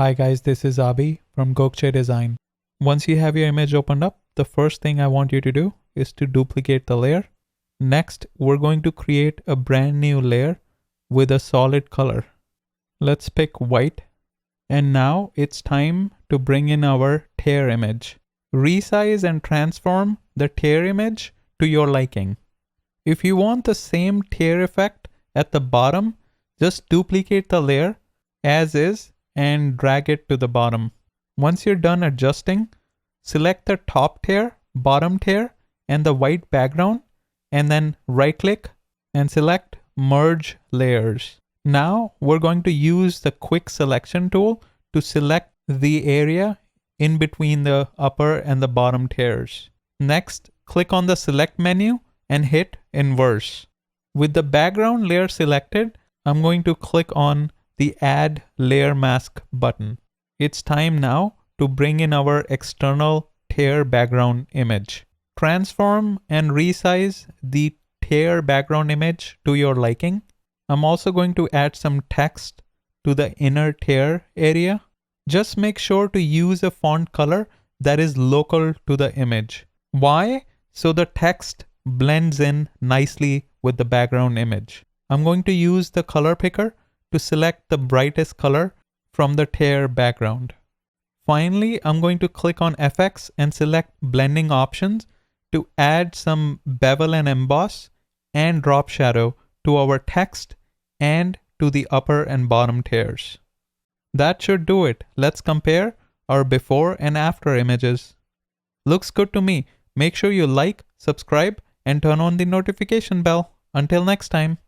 Hi guys, this is Abi from Gokche Design. Once you have your image opened up, the first thing I want you to do is to duplicate the layer. Next, we're going to create a brand new layer with a solid color. Let's pick white. And now it's time to bring in our tear image. Resize and transform the tear image to your liking. If you want the same tear effect at the bottom, just duplicate the layer as is and drag it to the bottom. Once you're done adjusting, select the top tear, bottom tear, and the white background, and then right-click and select Merge Layers. Now we're going to use the Quick Selection tool to select the area in between the upper and the bottom tears. Next, click on the Select menu and hit Inverse. With the background layer selected, I'm going to click on the Add Layer Mask button. It's time now to bring in our external tear background image. Transform and resize the tear background image to your liking. I'm also going to add some text to the inner tear area. Just make sure to use a font color that is local to the image. Why? So the text blends in nicely with the background image. I'm going to use the color picker to select the brightest color from the tear background. Finally, I'm going to click on FX and select blending options to add some bevel and emboss and drop shadow to our text and to the upper and bottom tears. That should do it. Let's compare our before and after images. Looks good to me. Make sure you like, subscribe, and turn on the notification bell. Until next time.